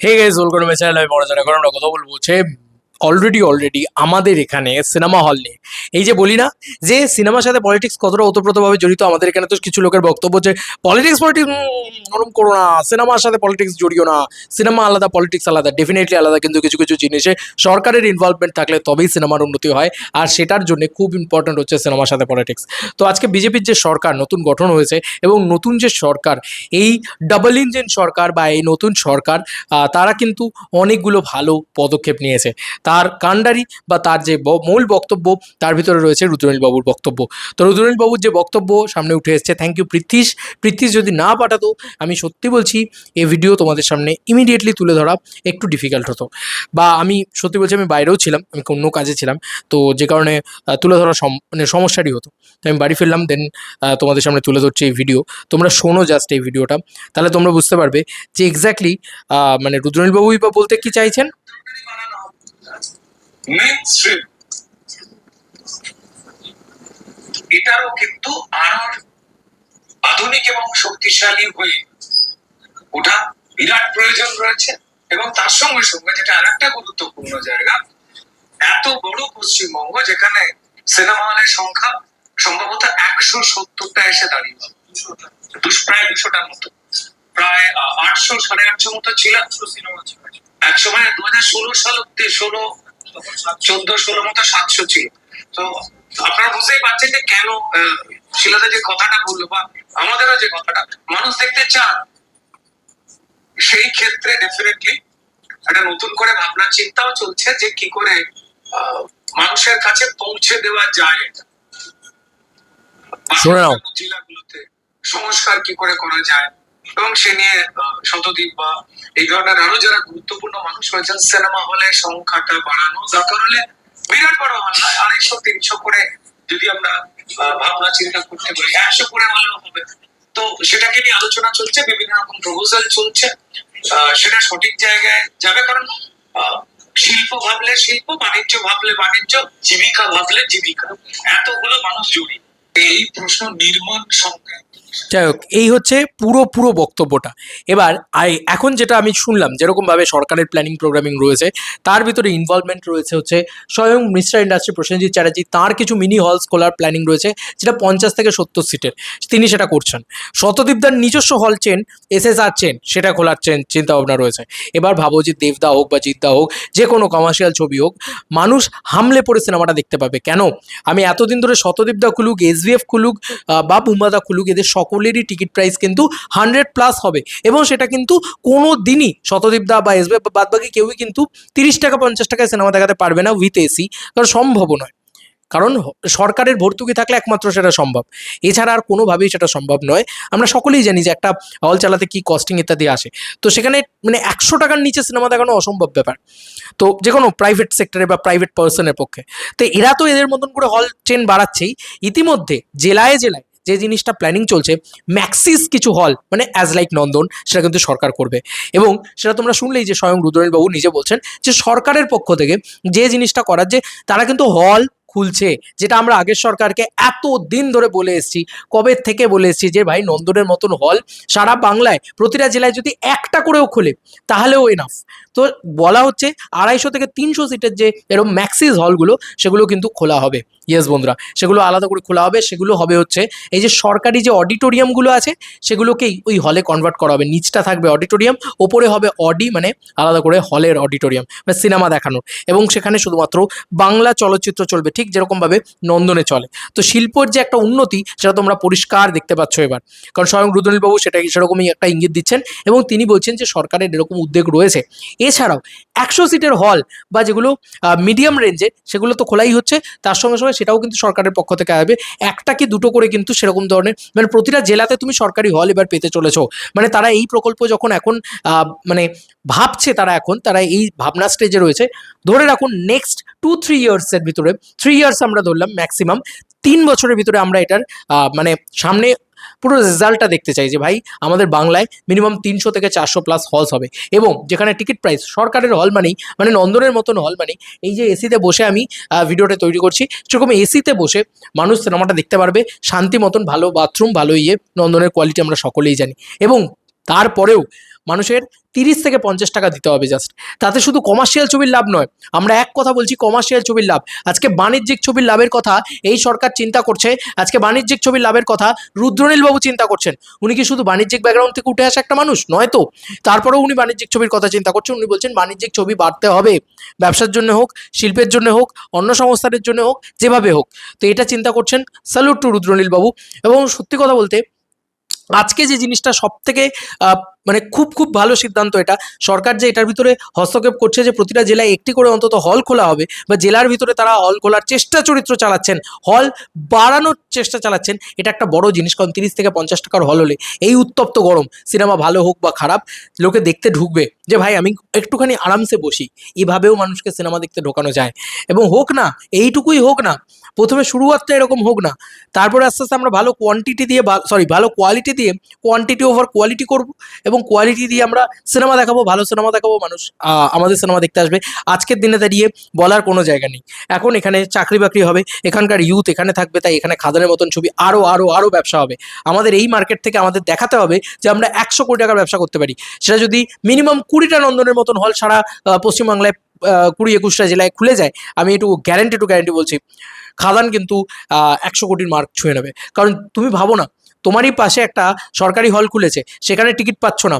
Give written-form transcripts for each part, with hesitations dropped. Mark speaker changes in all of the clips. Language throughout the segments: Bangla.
Speaker 1: Hey guys, welcome to my channel. আমি পড়াশোনা এখন আমরা কথা বলবো হচ্ছে অলরেডি আমাদের এখানে সিনেমা হল নিয়ে। এই যে বলি না যে সিনেমার সাথে পলিটিক্স কতটা ওতপ্রোতভাবে জড়িত, আমাদের এখানে তো কিছু লোকের বক্তব্য যে পলিটিক্স পলিটিক্স ওরম করো না, সিনেমার সাথে পলিটিক্স জড়িও না, সিনেমা আলাদা পলিটিক্স আলাদা, ডেফিনেটলি আলাদা, কিন্তু কিছু কিছু জিনিসে সরকারের ইনভলভমেন্ট থাকলে তবেই সিনেমার উন্নতি হয়। আর সেটার জন্য খুব ইম্পর্ট্যান্ট হচ্ছে সিনেমার সাথে পলিটিক্স। তো আজকে বিজেপির যে সরকার নতুন গঠন হয়েছে এবং নতুন যে সরকার, এই ডাবল ইঞ্জিন সরকার বা এই নতুন সরকার, তারা কিন্তু অনেকগুলো ভালো পদক্ষেপ নিয়েছে। তার কাণ্ডারি বা তার যে মূল বক্তব্য, তার ভিতরে রয়েছে রুদ্রনীল বাবুর বক্তব্য। তো রুদ্রনীল বাবুর যে বক্তব্য সামনে উঠে এসেছে, থ্যাংক ইউ পৃথ্বীশ। পৃথ্বীশ যদি না পাঠাতো, আমি সত্যি বলছি এই ভিডিও তোমাদের সামনে ইমিডিয়েটলি তুলে ধরা একটু ডিফিকাল্ট হতো, বা আমি সত্যি বলছি আমি বাইরেও ছিলাম, আমি অন্য কাজে ছিলাম, তো যে কারণে তুলে ধরা মানে সমস্যারই হতো। তো আমি বাড়ি ফিরলাম, দেন তোমাদের সামনে তুলে ধরছি এই ভিডিও। তোমরা শোনো জাস্ট এই ভিডিওটা, তাহলে তোমরা বুঝতে পারবে যে এক্স্যাক্টলি মানে রুদ্রনীল বাবুই বা বলতে কি চাইছেন।
Speaker 2: মেইনস্ট্রিম এটারও কিন্তু আরো আধুনিক এবং শক্তিশালী হয়ে ওঠা বিরাট প্রয়োজন রয়েছে। এবং তার সঙ্গে সঙ্গে যেটা আরেকটা গুরুত্বপূর্ণ জায়গা, এত বড় পশ্চিমবঙ্গ যেখানে সিনেমা হলের সংখ্যা সম্ভবত 170টা এসে দাঁড়িয়ে, প্রায় 200টার মতো, প্রায় 800 850 মতো ছিল এক সময়। 2016 সাল অব্দি 14-16 মতো 700 ছিল। তো আপনারা বুঝতেই পারছেন যে কেন শিলাদা যে কথাটা বললো, বা আমাদেরও যে কথাটা মানুষ দেখতে চান। সেই ক্ষেত্রে ডেফিনেটলি একটা নতুন করে ভাবনা চিন্তাও চলছে যে কি করে মানুষের কাছে পৌঁছে দেওয়া যায় এটা, জেলাগুলোতে সংস্কার কি করে করা যায়। এবং সে নিয়ে শতদ্বীপ বা এই ধরনের আরো যারা গুরুত্বপূর্ণ মানুষ রয়েছেন, সিনেমা হলের সংখ্যাটা বাড়ানো দরকার হলে বিরাট বড় হল নয়, 250-300 করে যদি আমরা ভাবনা চিন্তা করতে পারি, 100 করে হলেও হবে। তো সেটাকে নিয়ে আলোচনা চলছে, বিভিন্ন রকম প্রপোজাল চলছে, সেটা সঠিক জায়গায় যাবে। কারণ শিল্প ভাবলে শিল্প, বাণিজ্য ভাবলে বাণিজ্য, জীবিকা ভাবলে জীবিকা, এতগুলো মানুষ জড়িত। এই প্রশ্ন নির্মাণ সংক্রান্ত।
Speaker 1: যাই হোক, এই হচ্ছে পুরো বক্তব্যটা। এবার এখন যেটা আমি শুনলাম, যেরকমভাবে সরকারের প্ল্যানিং প্রোগ্রামিং রয়েছে, তার ভিতরে ইনভলভমেন্ট রয়েছে হচ্ছে স্বয়ং মিস্টার ইন্ডাস্ট্রি প্রসেনজিৎ চ্যাটার্জি। তার কিছু মিনি হলস খোলার প্ল্যানিং রয়েছে, যেটা 50 থেকে 70 সিটের, তিনি সেটা করছেন। শতদীপদার নিজস্ব হল চেন, SSR চেন, সেটা খোলার চিন্তা ভাবনা রয়েছে। এবার ভাবো যে দেবদা হোক বা জিদ্দা হোক, যে কোনো কমার্শিয়াল ছবি হোক, মানুষ হামলে পড়ে সিনেমাটা দেখতে পাবে। কেন? আমি এতদিন ধরে শতদীপদা খুলুক, SVF খুলুক বা বুম্বাদা খুলুক, এদের সকলেরই টিকিট প্রাইস কিন্তু 100+ হবে। এবং সেটা কিন্তু কোনো দিনই শতদীপদা বা SVF বাদ বাকি কেউই কিন্তু 30 টাকা 50 টাকায় সিনেমা দেখাতে পারবে না উইথ AC, কারণ সম্ভব নয়। কারণ সরকারের ভর্তুকি থাকলে একমাত্র সেটা সম্ভব, এছাড়া আর কোনোভাবেই সেটা সম্ভব নয়। আমরা সকলেই জানি যে একটা হল চালাতে কি কস্টিং ইত্যাদি আসে। তো সেখানে মানে 100 টাকার নিচে সিনেমা দেখানো অসম্ভব ব্যাপার, তো যে কোনো প্রাইভেট সেক্টরে বা প্রাইভেট পার্সনের পক্ষে। তো এরা তো এদের মতন করে হল চেন বাড়াচ্ছেই। ইতিমধ্যে জেলায় যে জিনিসটা প্ল্যানিং চলছে, ম্যাক্সিস কিছু হল মানে অ্যাজ লাইক নন্দন, সেটা কিন্তু সরকার করবে। এবং সেটা তোমরা শুনলেই যে স্বয়ং রুদ্রনীল বাবু নিজে বলছেন যে সরকারের পক্ষ থেকে যে জিনিসটা করার, যে তারা কিন্তু হল খুলছে, যেটা আমরা আগের সরকারকে এত দিন ধরে বলে এসেছি, কবে থেকে বলে এসেছি যে ভাই নন্দনের মতন হল সারা বাংলায় প্রতিটা জেলায় যদি একটা করেও খোলে তাহলেও এনাফ। তো বলা হচ্ছে 250 থেকে 300 সিটের যে এরকম ম্যাক্সিস হলগুলো, সেগুলো কিন্তু খোলা হবে। ইয়েস বন্ধুরা, সেগুলো আলাদা করে খোলা হবে। সেগুলো হবে হচ্ছে এই যে সরকারি যে অডিটোরিয়ামগুলো আছে, সেগুলোকেই ওই হলে কনভার্ট করা হবে। নিচটা থাকবে অডিটোরিয়াম, ওপরে হবে অডি, মানে আলাদা করে হলের অডিটোরিয়াম, মানে সিনেমা দেখানোর। এবং সেখানে শুধুমাত্র বাংলা চলচ্চিত্র চলবে, ঠিক যেরকমভাবে নন্দনে চলে। তো শিল্পর যে একটা উন্নতি, সেটা তোমরা পরিষ্কার দেখতে পাচ্ছ এবার, কারণ স্বয়ং রুদ্রনীল বাবু সেরকমই একটা ইঙ্গিত দিচ্ছেন এবং তিনি বলছেন যে সরকারের এরকম উদ্যোগ রয়েছে। এছাড়াও 100 সিটের হল বা যেগুলো মিডিয়াম রেঞ্জে, সেগুলো তো খোলাই হচ্ছে, তার সঙ্গে সঙ্গে সেটাও কিন্তু সরকারের পক্ষ থেকে আসবে। একটা কি দুটো করে কিন্তু সেরকম ধরনের, মানে প্রতিটা জেলাতে তুমি সরকারি হল এবার পেতে চলেছো। মানে তারা এই প্রকল্প যখন এখন মানে ভাবছে, তারা এই ভাবনা স্টেজে রয়েছে। ধরে রাখুন নেক্সট 2-3 ইয়ার্সের ভিতরে, 3 ইয়ার্স আমরা ধরলাম ম্যাক্সিমাম, 3 বছরের ভিতরে আমরা এটার মানে সামনে পুরো রেজাল্টটা দেখতে চাই যে ভাই আমাদের বাংলায় মিনিমাম 300 থেকে 400+ হলস হবে। এবং যেখানে টিকিট প্রাইস সরকারের হল মানেই, মানে নন্দনের মতন হল মানেই, এই যে এসিতে বসে আমি ভিডিওটা তৈরি করছি, সেরকম এসিতে বসে মানুষ সিনেমাটা দেখতে পারবে শান্তি মতন, ভালো বাথরুম, ভালো নন্দনের কোয়ালিটি আমরা সকলেই জানি। এবং তারপরেও মানুষের 30 থেকে 50 টাকা দিতে হবে জাস্ট। তাতে শুধু কমার্শিয়াল ছবির লাভ নয়, আমরা এক কথা বলছি কমার্শিয়াল ছবির লাভ। আজকে বাণিজ্যিক ছবির লাভের কথা এই সরকার চিন্তা করছে। আজকে বাণিজ্যিক ছবির লাভের কথা রুদ্রনীলবাবু চিন্তা করছেন। উনি কি শুধু বাণিজ্যিক ব্যাকগ্রাউন্ড থেকে উঠে আসা একটা মানুষ নয় তো? তারপরেও উনি বাণিজ্যিক ছবির কথা চিন্তা করছেন। উনি বলছেন বাণিজ্যিক ছবি বাড়তে হবে, ব্যবসার জন্য হোক, শিল্পের জন্য হোক, অন্য সংস্থানের জন্য হোক, যেভাবে হোক। তো এটা চিন্তা করছেন, স্যালুট টু রুদ্রনীলবাবু। এবং সত্যি কথা বলতে আজকে যে জিনিসটা সব থেকে মানে খুব খুব ভালো সিদ্ধান্ত, এটা সরকার যে এটার ভিতরে হস্তক্ষেপ করছে, যে প্রতিটা জেলায় একটি করে অন্তত হল খোলা হবে, বা জেলার ভিতরে তারা হল খোলার চেষ্টা চরিত্র চালাচ্ছেন, হল বাড়ানোর চেষ্টা চালাচ্ছেন। এটা একটা বড় জিনিস, কারণ 30 থেকে 50 টাকার হল হলে এই উত্তপ্ত গরম সিনেমা ভালো হোক বা খারাপ, লোকে দেখতে ঢুকবে যে ভাই আমি একটুখানি আরামসে বসি। এভাবেও মানুষকে সিনেমা দেখতে ঢোকানো যায়। এবং হোক না, এইটুকুই হোক না, প্রথমে শুরুয়াতটা এরকম হোক না, তারপরে আস্তে আস্তে আমরা ভালো কোয়ান্টিটি দিয়ে ভালো কোয়ালিটি দিয়ে কোয়ান্টিটি ওভার কোয়ালিটি করব, এবং কোয়ালিটি দিয়ে আমরা সিনেমা দেখাবো, ভালো সিনেমা দেখাবো, মানুষ আমাদের সিনেমা দেখতে আসবে। আজকের দিনে দাঁড়িয়ে বলার কোনো জায়গা নেই। এখন এখানে চাকরি বাকরি হবে, এখানকার ইউথ এখানে থাকবে, তাই এখানে খাদানের মতন ছবি আরও আরও আরও ব্যবসা হবে। আমাদের এই মার্কেট থেকে আমাদের দেখাতে হবে যে আমরা 100 কোটি টাকার ব্যবসা করতে পারি। সেটা যদি মিনিমাম 20টা নন্দনের মতন হল সারা পশ্চিমবাংলায় 20-21টা জেলায় খুলে যায়, আমি একটু গ্যারেন্টি বলছি, খাদান কিন্তু 100 কোটির মার্ক ছুঁয়ে নেবে। কারণ তুমি ভাবো না, তোমারই পাশে একটা সরকারি হল খুলেছে, সেখানে টিকিট পাচ্ছ না,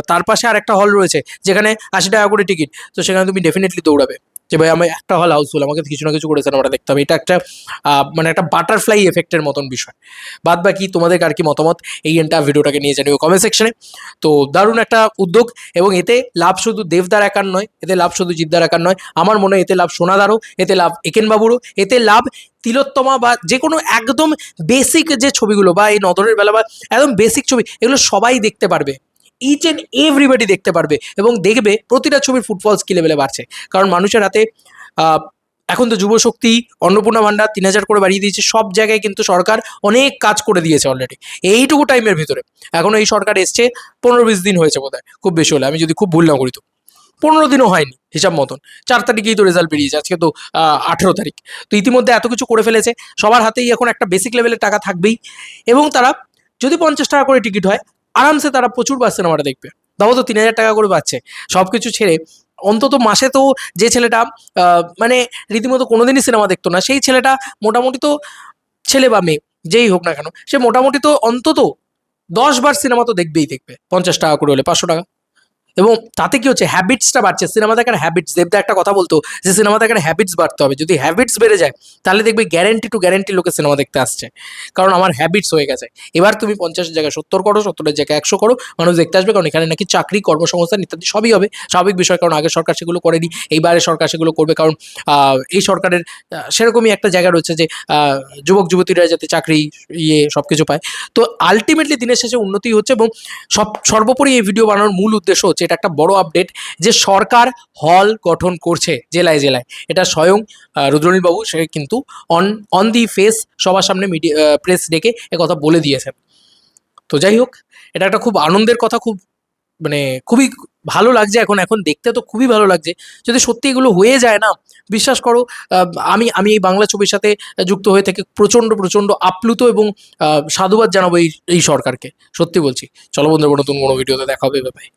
Speaker 1: তার পাশে আর একটা হল রয়েছে যেখানে 80 টাকা করে টিকিট, তো সেখানে তুমি ডেফিনেটলি দৌড়াবে যে ভাই আমি একটা হল হাউসফুল, আমাকে কিছু না কিছু করে সিনেমাটা দেখতে হবে। এটা একটা মানে একটা বাটারফ্লাই এফেক্টের মতন বিষয়। বাদ বাকি তোমাদের আর কি মতামত এই এন্টার ভিডিওটাকে নিয়ে জানিও কমেন্ট সেকশনে। তো দারুণ একটা উদ্যোগ, এবং এতে লাভ শুধু দেবদার একার নয়, এতে লাভ শুধু জিদ্দার একার নয়, আমার মনে হয় এতে লাভ সোনাদারও, এতে লাভ একেনবাবুরও, এতে লাভ তিলোত্তমা, বা যে কোনো একদম বেসিক যে ছবিগুলো বা এই নদরের বেলা বা একদম বেসিক ছবি, এগুলো সবাই দেখতে পারবে, ইচ অ্যান্ড এভরিবডি দেখতে পারবে, এবং দেখবে প্রতিটা ছবির ফুটফলস কি লেভেলে বাড়ছে। কারণ মানুষের হাতে এখন তো যুবশক্তি, অন্নপূর্ণা ভাণ্ডার 3000 করে বাড়িয়ে দিয়েছে, সব জায়গায় কিন্তু সরকার অনেক কাজ করে দিয়েছে অলরেডি এইটুকু টাইমের ভিতরে। এখনও এই সরকার এসছে 15-20 দিন হয়েছে বোধহয়, খুব বেশি হলে, আমি যদি খুব ভুল না করি তো 15 দিনও হয়নি হিসাব মতন। 4 তারিখেই তো রেজাল্ট বেরিয়েছে, আজকে তো 18 তারিখ। তো ইতিমধ্যে এত কিছু করে ফেলেছে, সবার হাতেই এখন একটা বেসিক লেভেলের টাকা থাকবেই, এবং তারা যদি 50 টাকা করে টিকিট হয়, আরামসে তারা প্রচুর বার সিনেমাটা দেখবে। দাও তো 3000 টাকা করে পাচ্ছে, সব কিছু ছেড়ে অন্তত মাসে তো যে ছেলেটা মানে রীতিমতো কোনোদিনই সিনেমা দেখতো না, সেই ছেলেটা মোটামুটি তো, ছেলে বা মেয়ে যেই হোক না কেন, সে মোটামুটি তো অন্তত 10 বার সিনেমা তো দেখবেই দেখবে, 50 টাকা করে হলে 500 টাকা। এবং তাতে কি হচ্ছে, হ্যাবিটসটা বাড়ছে, সিনেমা দেখার হ্যাবিটস। দেবদা একটা কথা বলতো যে সিনেমা দেখার হ্যাবিটস বাড়তে হবে, যদি হ্যাবিটস বেড়ে যায় তাহলে দেখবে গ্যারেন্টি লোকে সিনেমা দেখতে আসছে, কারণ আমার হ্যাবিটস হয়ে গেছে। এবার তুমি 50-এর জায়গায় 70 করো, 70-এর জায়গায় 100 করো, মানুষ দেখতে আসবে, কারণ এখানে নাকি চাকরি, কর্মসংস্থান ইত্যাদি সবই হবে, স্বাভাবিক বিষয়, কারণ আগের সরকার সেগুলো করেনি, এইবারে সরকার সেগুলো করবে। কারণ এই সরকারের সেরকমই একটা জায়গা রয়েছে যে যুবক যুবতীরা যাতে চাকরি সব কিছু পায়। তো আলটিমেটলি দিনের শেষে উন্নতি হচ্ছে, এবং সর্বোপরি এই ভিডিও বানানোর মূল উদ্দেশ্য হচ্ছে, এটা একটা বড় আপডেট যে সরকার হল গঠন করছে জেলায় জেলায়। এটা স্বয়ং রুদ্রনীলবাবু সে কিন্তু অন দি ফেস সবার সামনে মিডিয়া প্রেস ডেকে একথা বলে দিয়েছেন। তো যাই হোক, এটা একটা খুব আনন্দের কথা, খুব মানে খুবই ভালো লাগছে। এখন দেখতে তো খুবই ভালো লাগছে। যদি সত্যি এগুলো হয়ে যায় না, বিশ্বাস করো, আমি এই বাংলা ছবির সাথে যুক্ত হয়ে থেকে প্রচণ্ড আপ্লুত এবং সাধুবাদ জানাবো এই সরকারকে, সত্যি বলছি। চলো বন্ধুরা, নতুন কোনো ভিডিওতে দেখা হবে, বাই।